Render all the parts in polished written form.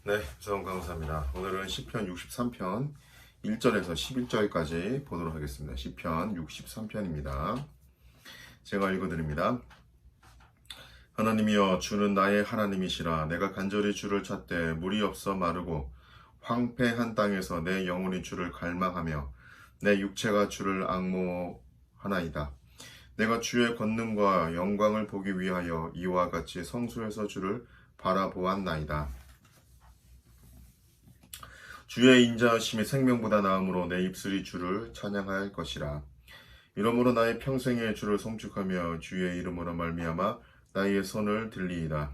네, 무사원 강사입니다. 오늘은 시편 63편 1절에서 11절까지 보도록 하겠습니다. 시편 63편입니다. 제가 읽어드립니다. 하나님이여, 주는 나의 하나님이시라. 내가 간절히 주를 찾되 물이 없어 마르고 황폐한 땅에서 내 영혼이 주를 갈망하며 내 육체가 주를 앙모하나이다. 내가 주의 권능과 영광을 보기 위하여 이와 같이 성소에서 주를 바라보았나이다. 주의 인자하심이 생명보다 나음으로 내 입술이 주를 찬양할 것이라. 이러므로 나의 평생에 주를 송축하며 주의 이름으로 말미암아 나의 손을 들리이다.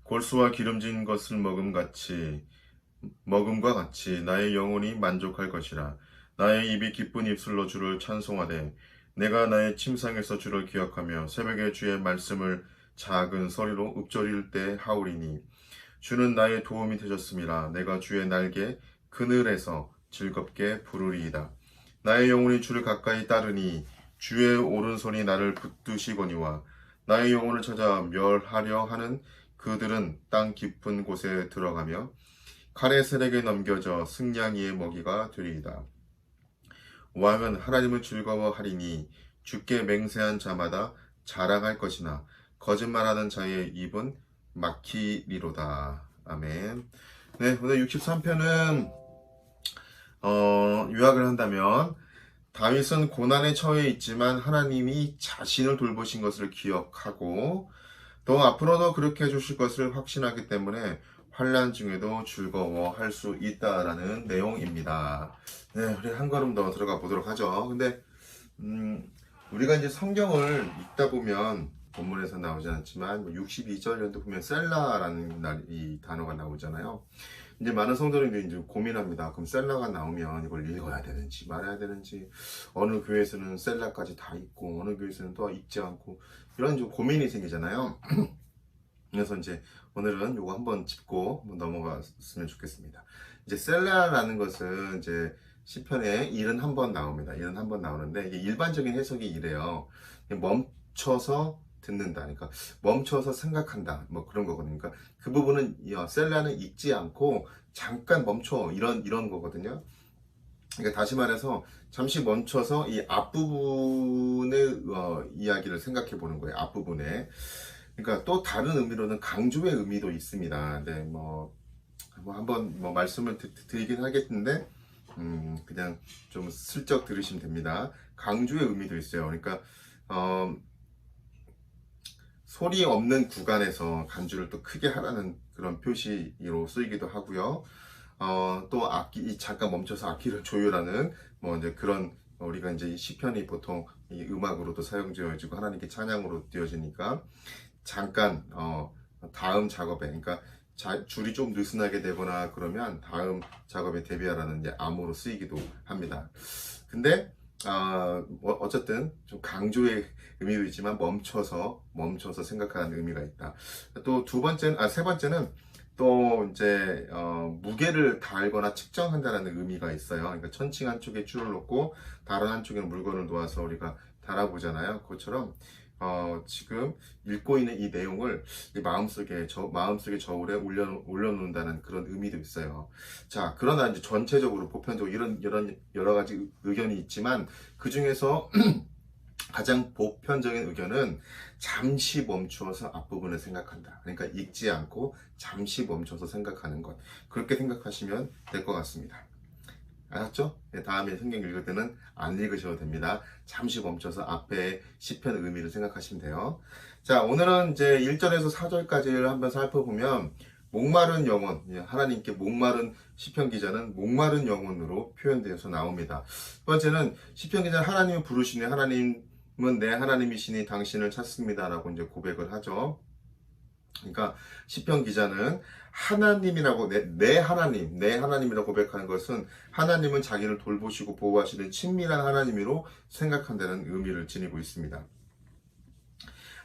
골수와 기름진 것을 먹음과 같이 나의 영혼이 만족할 것이라. 나의 입이 기쁜 입술로 주를 찬송하되 내가 나의 침상에서 주를 기억하며 새벽에 주의 말씀을 작은 소리로 읊조릴 때 하오리니. 주는 나의 도움이 되셨음이라. 내가 주의 날개 그늘에서 즐겁게 부르리이다. 나의 영혼이 주를 가까이 따르니 주의 오른손이 나를 붙드시거니와 나의 영혼을 찾아 멸하려 하는 그들은 땅 깊은 곳에 들어가며 칼의 세력에 넘겨져 승냥이의 먹이가 되리이다. 왕은 하나님을 즐거워하리니 주께 맹세한 자마다 자랑할 것이나 거짓말하는 자의 입은 막히리로다. 아멘. 네, 오늘 63편은 요약을 한다면 다윗은 고난에 처해 있지만 하나님이 자신을 돌보신 것을 기억하고 또 앞으로도 그렇게 해주실 것을 확신하기 때문에 환난 중에도 즐거워할 수 있다라는 내용입니다. 네, 우리 한 걸음 더 들어가 보도록 하죠. 근데 우리가 이제 성경을 읽다 보면 본문에서 나오지 않지만 62절 연도 보면 셀라라는 이 단어가 나오잖아요. 이제 많은 성도님들이 이제 고민합니다. 그럼 셀라가 나오면 이걸 읽어야 되는지 말아야 되는지, 어느 교회에서는 셀라까지 다 읽고 어느 교회에서는 또 읽지 않고 이런 좀 고민이 생기잖아요. 그래서 이제 오늘은 요거 한번 짚고 넘어갔으면 좋겠습니다. 이제 셀라라는 것은 이제 시편에 일은 한 번 나옵니다. 일은 한 번 나오는데 이게 일반적인 해석이 이래요. 멈춰서 듣는다. 그러니까 멈춰서 생각한다. 뭐 그런 거거든요. 그러니까 그 부분은 셀라는 읽지 않고 잠깐 멈춰 이런 거거든요. 그러니까 다시 말해서 잠시 멈춰서 이 앞부분의 이야기를 생각해 보는 거예요. 앞부분에. 그러니까 또 다른 의미로는 강조의 의미도 있습니다. 네, 뭐 한번 말씀을 드리긴 하겠는데 그냥 좀 슬쩍 들으시면 됩니다. 강조의 의미도 있어요. 그러니까 소리 없는 구간에서 간주를 또 크게 하라는 그런 표시로 쓰이기도 하고요. 또 잠깐 멈춰서 악기를 조율하는 이제 그런 우리가 이제 시편이 보통 이 음악으로도 사용되어지고 하나님께 찬양으로 띄어지니까 잠깐 다음 작업에, 그러니까 줄이 좀 느슨하게 되거나 그러면 다음 작업에 대비하라는 이제 암호로 쓰이기도 합니다. 근데 어쨌든 좀 강조의 의미도 있지만 멈춰서 생각하는 의미가 있다. 또 세 번째는 또 이제 무게를 달거나 측정한다는 의미가 있어요. 그러니까 천칭 한쪽에 줄을 놓고 다른 한쪽에는 물건을 놓아서 우리가 달아보잖아요. 그것처럼 지금 읽고 있는 이 내용을 마음속에 저울에 올려놓는다는 그런 의미도 있어요. 자, 그러나 이제 전체적으로 보편적으로 이런 여러 가지 의견이 있지만 그 중에서 가장 보편적인 의견은 잠시 멈추어서 앞부분을 생각한다. 그러니까 읽지 않고 잠시 멈춰서 생각하는 것. 그렇게 생각하시면 될 것 같습니다. 알았죠? 다음에 성경 읽을 때는 안 읽으셔도 됩니다. 잠시 멈춰서 앞에 시편의 의미를 생각하시면 돼요. 자, 오늘은 이제 1절에서 4절까지를 한번 살펴보면 목마른 영혼, 하나님께 목마른 시편 기자는 목마른 영혼으로 표현되어서 나옵니다. 두 번째는 시편 기자는 하나님을 부르시니 하나님은 내 하나님이시니 당신을 찾습니다라고 이제 고백을 하죠. 그러니까 시편 기자는 하나님이라고 내 하나님이라고 고백하는 것은 하나님은 자기를 돌보시고 보호하시는 친밀한 하나님으로 생각한다는 의미를 지니고 있습니다.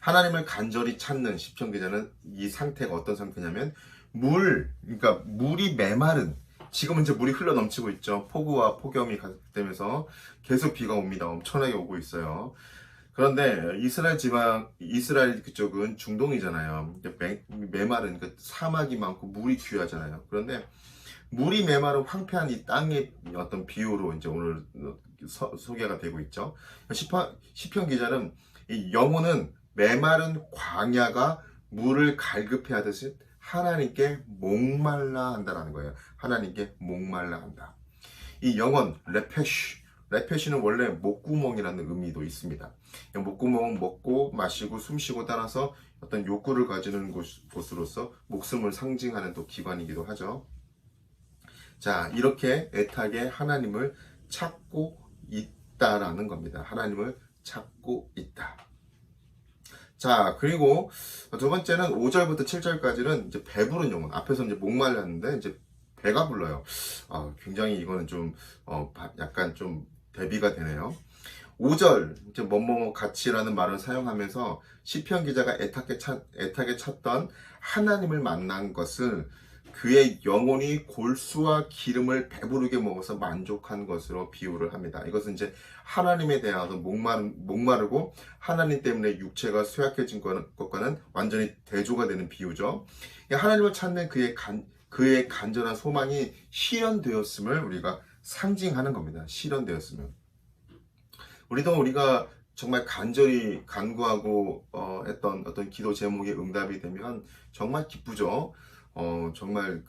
하나님을 간절히 찾는 시편 기자는 이 상태가 어떤 상태냐면 그러니까 물이 메마른, 지금은 이제 물이 흘러 넘치고 있죠. 폭우와 폭염이 되면서 계속 비가 옵니다. 엄청나게 오고 있어요. 그런데 이스라엘 그쪽은 중동이잖아요. 메마른 그 사막이 많고 물이 귀하잖아요. 그런데 물이 메마른 황폐한 이 땅의 어떤 비유로 이제 오늘 소개가 되고 있죠. 시편 기자는 이 영혼은 메마른 광야가 물을 갈급해 하듯이 하나님께 목말라 한다라는 거예요. 하나님께 목말라 한다. 이 영혼 레페시는 원래 목구멍이라는 의미도 있습니다. 목구멍은 먹고 마시고 숨쉬고 따라서 어떤 욕구를 가지는 곳으로서 목숨을 상징하는 또 기관이기도 하죠. 자, 이렇게 애타게 하나님을 찾고 있다라는 겁니다. 하나님을 찾고 있다. 자, 그리고 두 번째는 5절부터 7절까지는 이제 배부른 영혼. 앞에서 이제 목말랐는데 이제 배가 불러요. 굉장히 이거는 좀 약간 좀 대비가 되네요. 5절 이제 뭐뭐 같이라는 말을 사용하면서 시편 기자가 애타게 찾던 하나님을 만난 것을 그의 영혼이 골수와 기름을 배부르게 먹어서 만족한 것으로 비유를 합니다. 이것은 이제 하나님에 대하여 목마르고 하나님 때문에 육체가 쇠약해진 것과는 완전히 대조가 되는 비유죠. 하나님을 찾는 그의 간절한 소망이 실현되었음을 우리가 상징하는 겁니다. 실현되었으면. 우리가 정말 간절히 간구하고 했던 어떤 기도 제목의 응답이 되면 정말 기쁘죠. 정말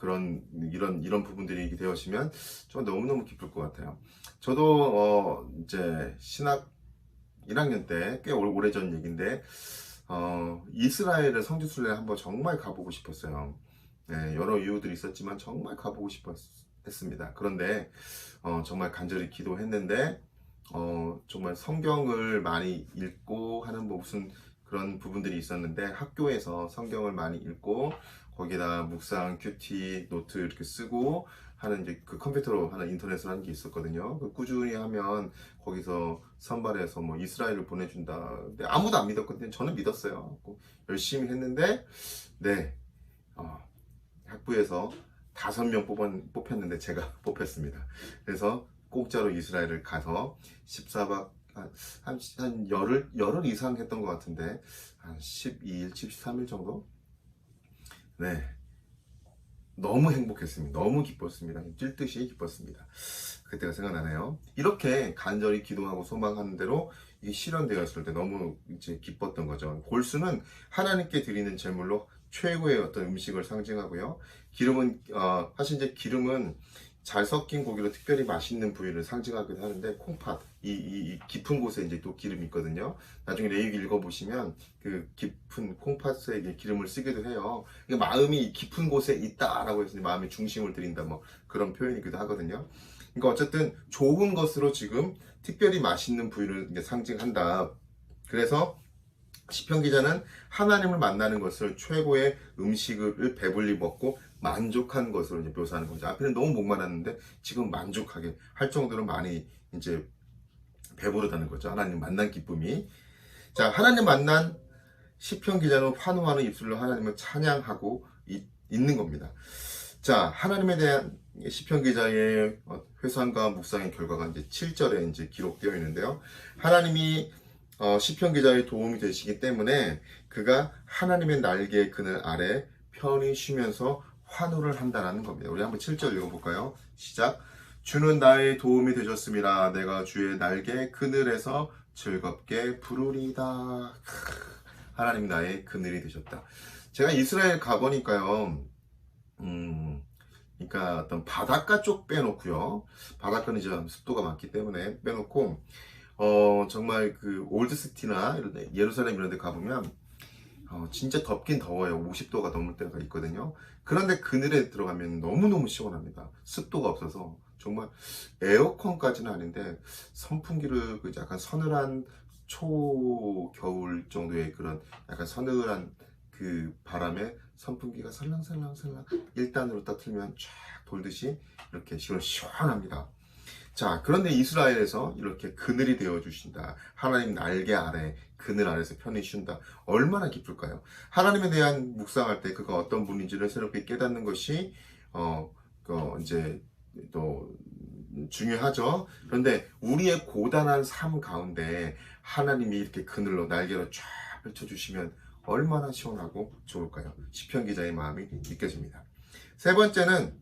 이런 부분들이 되어지면 정말 너무너무 기쁠 것 같아요. 저도 이제 신학 1학년 때 꽤 오래전 얘기인데 이스라엘의 성지순례를 한번 정말 가보고 싶었어요. 네, 여러 이유들이 있었지만 정말 가보고 싶었습니다. 그런데 정말 간절히 기도했는데 정말 성경을 많이 읽고 하는 무슨 그런 부분들이 있었는데 학교에서 성경을 많이 읽고 거기다 묵상, 큐티, 노트 이렇게 쓰고 하는 이제 그 컴퓨터로 하는 인터넷으로 하는 게 있었거든요. 꾸준히 하면 거기서 선발해서 뭐 이스라엘을 보내준다. 근데 아무도 안 믿었거든요. 저는 믿었어요. 열심히 했는데 네 학부에서 5명 뽑혔는데 제가 뽑혔습니다. 그래서 공짜로 이스라엘을 가서 14박 한 열흘 이상 했던 것 같은데 한 12일, 13일 정도? 네, 너무 행복했습니다. 너무 기뻤습니다. 뛸 듯이 기뻤습니다. 그때가 생각나네요. 이렇게 간절히 기도하고 소망하는 대로 이게 실현되었을 때 너무 이제 기뻤던 거죠. 골수는 하나님께 드리는 제물로 최고의 어떤 음식을 상징하고요. 기름은 사실 이제 기름은 잘 섞인 고기로 특별히 맛있는 부위를 상징하기도 하는데 콩팥 이 깊은 곳에 이제 또 기름이 있거든요. 나중에 레위기 읽어보시면 그 깊은 콩팥에 기름을 쓰기도 해요. 마음이 깊은 곳에 있다라고 해서 마음의 중심을 드린다 뭐 그런 표현이기도 하거든요. 그러니까 어쨌든 좋은 것으로 지금 특별히 맛있는 부위를 이제 상징한다. 그래서 시편 기자는 하나님을 만나는 것을 최고의 음식을 배불리 먹고 만족한 것으로 이제 묘사하는 거죠. 앞에는 너무 목말랐는데 지금 만족하게 할 정도로 많이 이제 배부르다는 거죠. 하나님 만난 기쁨이. 자, 하나님 만난 시편 기자는 환호하는 입술로 하나님을 찬양하고 있는 겁니다. 자, 하나님에 대한 시편 기자의 회상과 묵상의 결과가 이제 7절에 이제 기록되어 있는데요. 하나님이 시편 기자의 도움이 되시기 때문에 그가 하나님의 날개의 그늘 아래 편히 쉬면서 환호를 한다는 겁니다. 우리 한번 7절 읽어볼까요? 시작. 주는 나의 도움이 되셨습니다. 내가 주의 날개 그늘에서 즐겁게 부르리다. 하나님 나의 그늘이 되셨다. 제가 이스라엘 가보니까요. 그러니까 어떤 바닷가 쪽 빼놓고요. 바닷가는 이제 습도가 많기 때문에 빼놓고 정말 그 올드시티나 이런 데, 예루살렘 이런 데 가보면 진짜 덥긴 더워요. 50도가 넘을 때가 있거든요. 그런데 그늘에 들어가면 너무너무 시원합니다. 습도가 없어서 정말 에어컨까지는 아닌데 선풍기를 약간 서늘한 초겨울 정도의 그런 약간 서늘한 그 바람에 선풍기가 설랑설랑설랑 1단으로 딱 틀면 쫙 돌듯이 이렇게 시원합니다. 자, 그런데 이스라엘에서 이렇게 그늘이 되어주신다. 하나님 날개 아래, 그늘 아래서 편히 쉰다. 얼마나 기쁠까요? 하나님에 대한 묵상할 때 그가 어떤 분인지를 새롭게 깨닫는 것이, 이제 또 중요하죠. 그런데 우리의 고단한 삶 가운데 하나님이 이렇게 그늘로 날개로 쫙 펼쳐주시면 얼마나 시원하고 좋을까요? 시편 기자의 마음이 느껴집니다. 세 번째는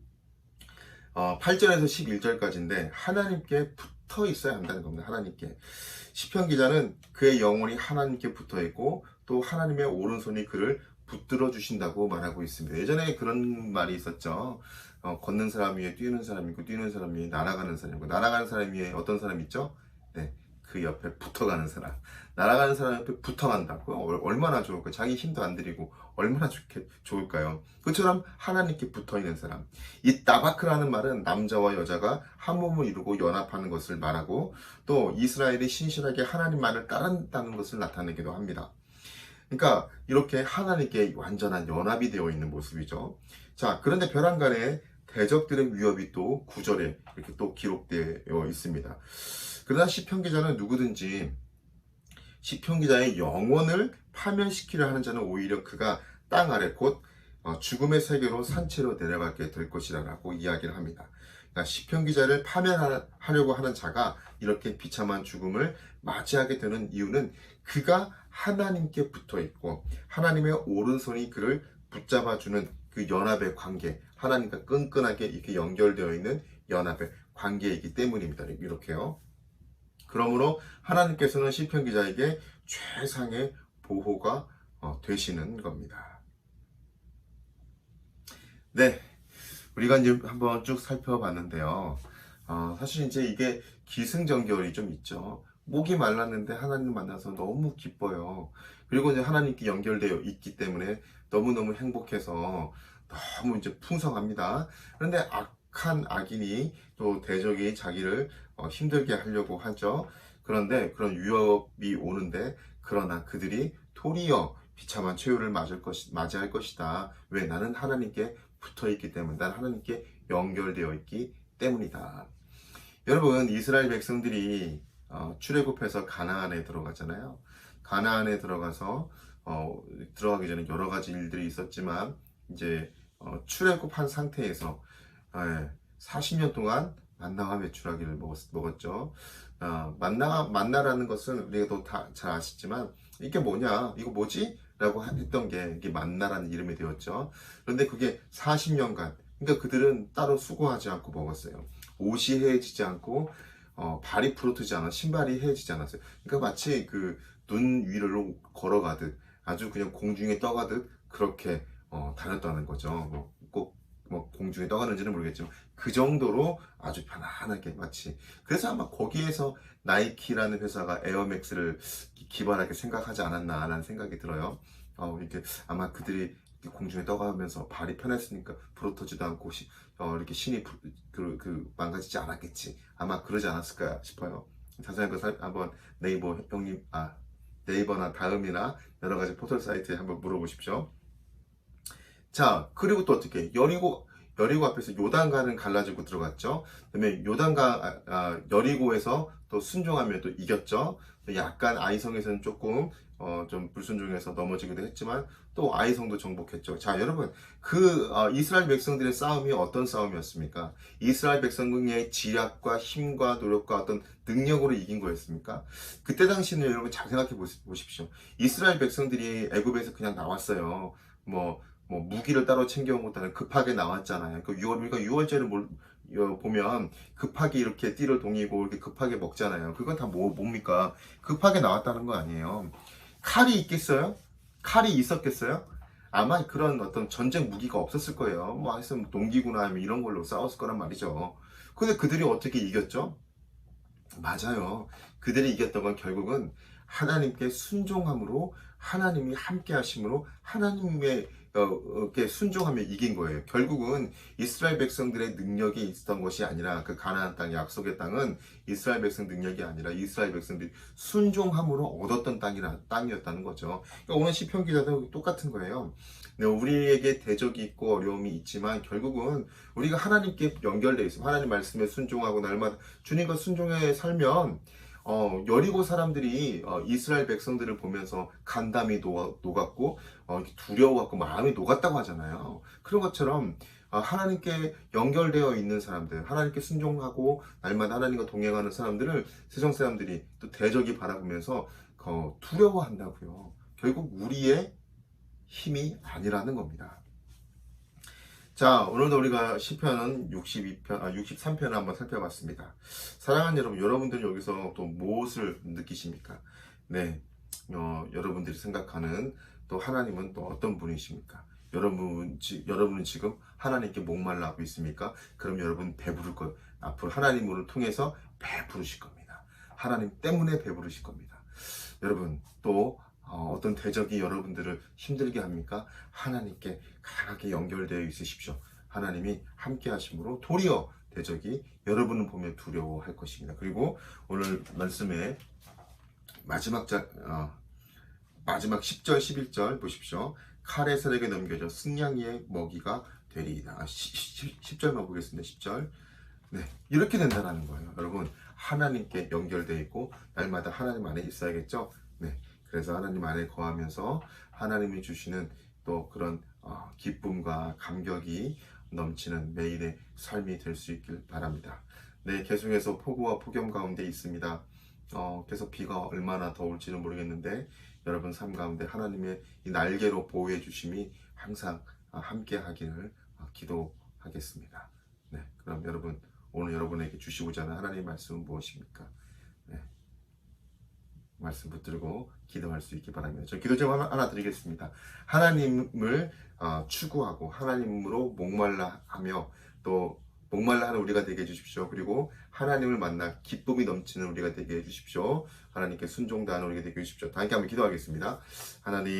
8절에서 11절까지인데 하나님께 붙어 있어야 한다는 겁니다. 하나님께. 시편 기자는 그의 영혼이 하나님께 붙어 있고 또 하나님의 오른손이 그를 붙들어 주신다고 말하고 있습니다. 예전에 그런 말이 있었죠. 걷는 사람 위에 뛰는 사람이 있고 뛰는 사람 위에 날아가는 사람이고 날아가는 사람 위에 어떤 사람이 있죠? 네, 그 옆에 붙어가는 사람. 날아가는 사람 옆에 붙어간다. 얼마나 좋을까요? 자기 힘도 안 들이고 얼마나 좋을까요? 그처럼 하나님께 붙어있는 사람. 이 따바크라는 말은 남자와 여자가 한 몸을 이루고 연합하는 것을 말하고 또 이스라엘이 신실하게 하나님만을 따른다는 것을 나타내기도 합니다. 그러니까 이렇게 하나님께 완전한 연합이 되어 있는 모습이죠. 자, 그런데 벼랑간에 대적들의 위협이 또 9절에 이렇게 또 기록되어 있습니다. 그러나 시편 기자는 누구든지 시편 기자의 영혼을 파멸시키려 하는 자는 오히려 그가 땅 아래 곧 죽음의 세계로 산채로 내려가게 될 것이라고 이야기를 합니다. 그러니까 시편 기자를 파멸하려고 하는 자가 이렇게 비참한 죽음을 맞이하게 되는 이유는 그가 하나님께 붙어 있고 하나님의 오른손이 그를 붙잡아주는 그 연합의 관계, 하나님과 끈끈하게 이렇게 연결되어 있는 연합의 관계이기 때문입니다. 이렇게요. 그러므로 하나님께서는 시편 기자에게 최상의 보호가 되시는 겁니다. 네, 우리가 이제 한번 쭉 살펴봤는데요. 사실 이제 이게 기승전결이 좀 있죠. 목이 말랐는데 하나님 만나서 너무 기뻐요. 그리고 이제 하나님께 연결되어 있기 때문에 너무너무 행복해서 너무 이제 풍성합니다. 그런데 악한 악인이 또 대적이 자기를 힘들게 하려고 하죠. 그런데 그런 위협이 오는데 그러나 그들이 도리어 비참한 최후를 맞이할 것이다. 왜? 나는 하나님께 붙어있기 때문에, 나는 하나님께 연결되어 있기 때문이다. 여러분, 이스라엘 백성들이 출애굽해서 가나안에 들어가잖아요. 가나안에 들어가서 들어가기 전에 여러 가지 일들이 있었지만 이제 출애굽한 상태에서 40년 동안 만나와 메추라기를 먹었죠. 만나라는 것은 우리가 또 다 잘 아시지만 이게 뭐냐, 이거 뭐지? 라고 했던 게 이게 만나라는 이름이 되었죠. 그런데 그게 40년간, 그러니까 그들은 따로 수고하지 않고 먹었어요. 옷이 헤어지지 않고 발이 부러뜨지 않아, 신발이 헤어지지 않았어요. 그러니까 마치 그 눈 위로 걸어가듯 아주 그냥 공중에 떠가듯 그렇게 다녔다는 거죠. 꼭 공중에 떠가는지는 모르겠지만 그 정도로 아주 편안하게 마치. 그래서 아마 거기에서 나이키라는 회사가 에어맥스를 기발하게 생각하지 않았나 라는 생각이 들어요. 이렇게 아마 그들이 공중에 떠가면서 발이 편했으니까 부러뜨지도 않고 이렇게 신이 망가지지 않았겠지. 아마 그러지 않았을까 싶어요. 자세한 거 한번 네이버나 다음이나 여러 가지 포털 사이트에 한번 물어보십시오. 자, 그리고 또 어떻게 여리고 앞에서 요단강은 갈라지고 들어갔죠. 그다음에 여리고에서 또 순종하며 또 이겼죠. 약간 아이성에서는 조금 좀 불순종해서 넘어지기도 했지만 또 아이성도 정복했죠. 자, 여러분, 이스라엘 백성들의 싸움이 어떤 싸움이었습니까? 이스라엘 백성의 지략과 힘과 노력과 어떤 능력으로 이긴 거였습니까? 그때 당시는 여러분 잘 생각해 보십시오. 이스라엘 백성들이 애굽에서 그냥 나왔어요. 무기를 따로 챙겨온 것도 아니고 급하게 나왔잖아요. 우리가 6월절을 보면 급하게 이렇게 띠를 동이고 이렇게 급하게 먹잖아요. 그건 다 뭡니까? 급하게 나왔다는 거 아니에요. 칼이 있겠어요? 칼이 있었겠어요? 아마 그런 어떤 전쟁 무기가 없었을 거예요. 하여튼 농기구나 이런 걸로 싸웠을 거란 말이죠. 근데 그들이 어떻게 이겼죠? 맞아요. 그들이 이겼던 건 결국은 하나님께 순종함으로, 하나님이 함께 하심으로, 하나님의 순종하며 이긴 거예요. 결국은 이스라엘 백성들의 능력이 있었던 것이 아니라 그 가나안 땅, 약속의 땅은 이스라엘 백성 능력이 아니라 이스라엘 백성들이 순종함으로 얻었던 땅이었다는 거죠. 그러니까 오늘 시편 기자도 똑같은 거예요. 우리에게 대적이 있고 어려움이 있지만 결국은 우리가 하나님께 연결되어 있습니다. 하나님 말씀에 순종하고 날마다 주님과 순종해 살면 여리고 사람들이 이스라엘 백성들을 보면서 간담이 녹았고 두려워갖고 마음이 녹았다고 하잖아요. 그런 것처럼 하나님께 연결되어 있는 사람들, 하나님께 순종하고 날마다 하나님과 동행하는 사람들을 세상 사람들이 또 대적이 바라보면서 두려워한다고요. 결국 우리의 힘이 아니라는 겁니다. 자, 오늘도 우리가 시편은 63편을 한번 살펴봤습니다. 사랑하는 여러분, 여러분들이 여기서 또 무엇을 느끼십니까? 네, 여러분들이 생각하는 또 하나님은 또 어떤 분이십니까? 여러분은 지금 하나님께 목말라하고 있습니까? 그럼 여러분 배부를 것, 앞으로 하나님을 통해서 배부르실 겁니다. 하나님 때문에 배부르실 겁니다. 여러분, 또 어떤 대적이 여러분들을 힘들게 합니까? 하나님께 강하게 연결되어 있으십시오. 하나님이 함께 하심으로 도리어 대적이 여러분을 보며 두려워할 것입니다. 그리고 오늘 말씀의 마지막 10절, 11절 보십시오. 칼의 살에게 넘겨져 승냥이의 먹이가 되리이다. 10절만 보겠습니다. 10절. 네, 이렇게 된다는 거예요. 여러분, 하나님께 연결되어 있고 날마다 하나님 안에 있어야겠죠? 네, 그래서 하나님 안에 거하면서 하나님이 주시는 또 그런 기쁨과 감격이 넘치는 매일의 삶이 될 수 있길 바랍니다. 네, 계속해서 폭우와 폭염 가운데 있습니다. 계속 비가 얼마나 더 올지는 모르겠는데 여러분 삶 가운데 하나님의 이 날개로 보호해 주심이 항상 함께 하기를 기도하겠습니다. 네, 그럼 여러분 오늘 여러분에게 주시고자 하는 하나님의 말씀은 무엇입니까? 네, 말씀 붙들고 기도할 수 있기 바랍니다. 저 기도 제목 하나 드리겠습니다. 하나님을 추구하고 하나님으로 목말라 하며 또 목말라 하는 우리가 되게 해주십시오. 그리고 하나님을 만나 기쁨이 넘치는 우리가 되게 해주십시오. 하나님께 순종하는 우리가 되게 해주십시오. 다 함께 한번 기도하겠습니다. 하나님